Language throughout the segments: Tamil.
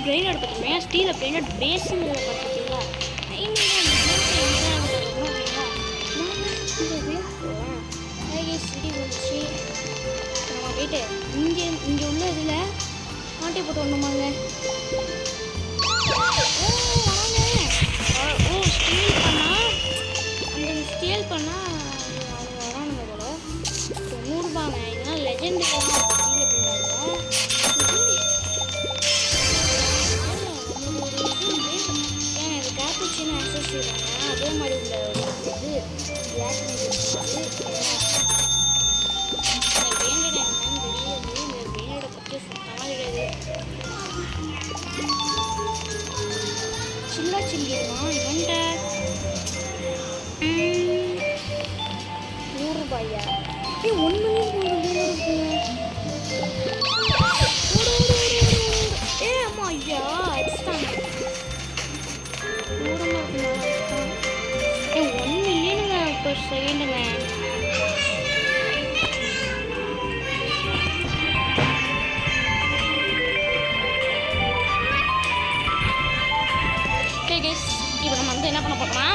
பிரெயின் எடுத்துக்கோங்க. ஸ்டீலை பிரெயின் எடுத்து பேசுங்கிறத பார்த்துக்கிங்களா? சிடி வந்துச்சு. நம்ம போயிட்டு இங்கே உள்ள இதில் மாட்டி போட்டு வரணுமாங்க. ஸ்டீல் பண்ணால் அவங்க வரானுங்க போல. 90 ரூபாங்க. இதெல்லாம் லெஜெண்ட் கேப்புச்சின்னு ஆக்சஸ் செய்வாங்க. அதே மாதிரி உள்ள இது பிளாக் வேண்டட என்னன்னு தெரியாது. இந்த வேண்டோட பற்றி சுத்தமாக கிடையாது. சில்லா சில்லிமா இவன்ட்ட 100 ரூபாயா? 1 மில்லியன் அம்மா ஐயா அடிச்சுட்டாங்க. 1 மில்லியனுங்க per செகண்டுங்க. இப்போ நம்ம வந்து என்ன பண்ண போகிறோம்னா,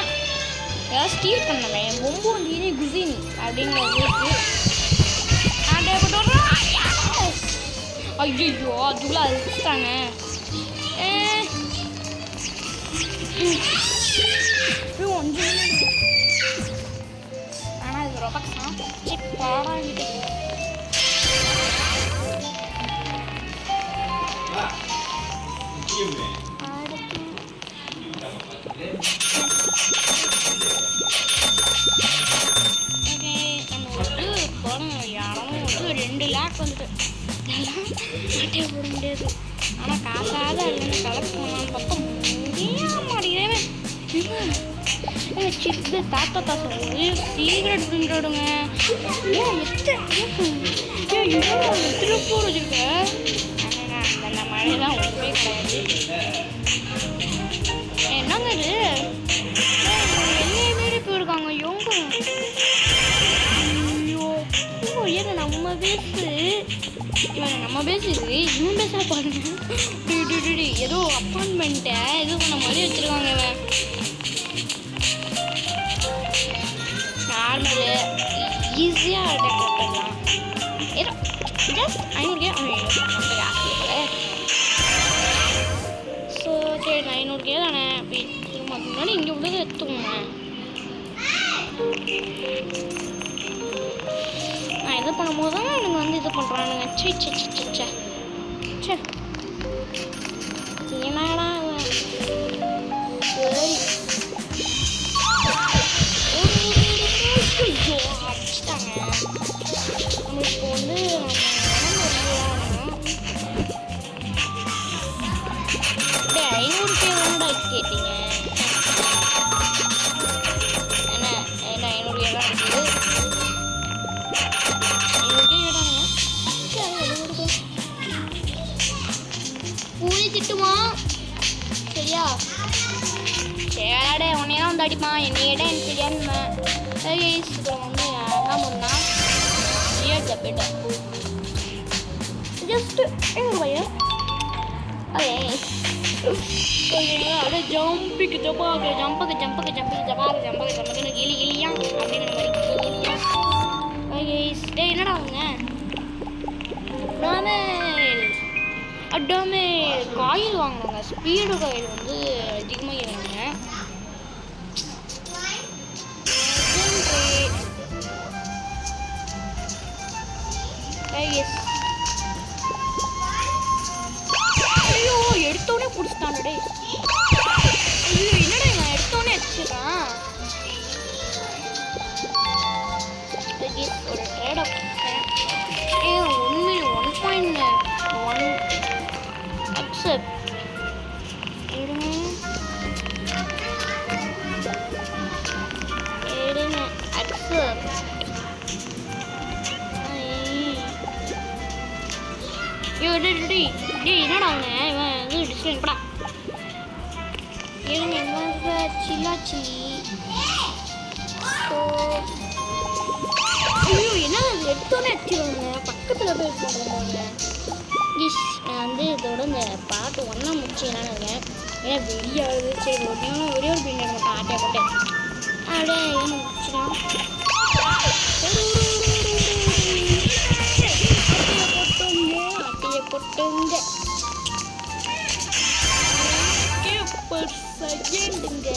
ஏதாவது ஸ்டீல் பண்ணவேன். ரொம்ப வந்து குசினி அப்படிங்கிற இருக்கு. ஐயோ அதுக்குள்ள அடிச்சுட்டாங்க. ஆனால் இது ரொம்ப சாப்பிட்டு பாடாங்கிட்டு வந்துட்டு மாட்டே போட முடியாது. ஆனால் காசாத இல்லைன்னு கலெக்ட் பண்ணலான்னு பார்த்தா முடிய மாட்டேங்கிறேன். சித்து தாத்தா தாத்தா சீக்ரெட் பிரிண்டோடுங்க. திருப்பூர் வச்சுருக்க அந்த மழை தான் ஒன்றுமே கிடையாது. என்னங்க இது எல்லா மாரி போயிருக்காங்க. யோங்க ஏன்னா நம்ம பேசு இவங்க நம்ம பேசுது இன்னும் பேச பாருங்க. ஏதோ அப்பாயின்மெண்ட்டை எதுவும் பண்ண மாதிரி வச்சுருக்காங்க. இவன் நார்மலு ஈஸியாக அட்டாக் போட்டுடலாம். ஏதோ ஜஸ்ட் 500 ஸோ சரி 500 தானே. அப்படி திரும்ப முன்னாடி இங்கே உள்ளதை எடுத்துக்கோங்க. நான் இது பண்ணும்போது தான் எனக்கு வந்து இது பண்ணுறானுங்க. சே என்னடா சரி அடிச்சிட்டாங்க. நம்ம இப்போ வந்து அப்படியே 500 வேணுடா கேட்டீங்க. என்ன 500 தான் இருக்குது. ஊழி திட்டுமா சரியா? சேடே உன்னையெல்லாம் வந்து அடிப்பா. என்னையிட எனக்கு தெரியாதுமா. இப்போ வந்து என்ன பண்ணா போயிட்டேன். ஜஸ்ட்டு 500 ரூபாயா? அப்படியே ஜம்பிக்கு ஜப்பாக்கு ஜம்புக்கு கிளி கிளியா அப்படிங்கிற மாதிரி கிளியா. டே என்னடா அவங்க அடாமே காயில் வாங்கினாங்க. ஸ்பீடு காயில் வந்து அதிகமாக இருக்காங்க. ஐயோ எடுத்தோடனே பிடிச்சிட்டானே. ஐயோ என்னடா இவன் எடுத்தோடனே அடிச்சிட்டான். ஒரு ட்ரேட் ஆஃப் 1.1 அக்செப்ட் எடுங்க அக்செப்ட். என்னடா அவங்க இவன் வந்து டிஸ்பிளே படா எடுங்க சில்லா சில்லி. ஐயோ என்ன எடுத்தோன்னே அடிச்சிடுவாங்க. பக்கத்தில் போய் போடுறாங்க. கிஷ் நான் வந்து இதோட இந்த பாட்டு ஒன்றா முடிச்சிக்கலான்னு இருக்கேன். ஏன்னா வெளியாகுது. சரி ஒரே ஒரு பிரிண்டர் மட்டும் ஆட்டையை போட்டு அப்படியே ஏன்னு முடிச்சிடலாம். ஆட்டையை போட்டுங்க per செகண்டுங்க.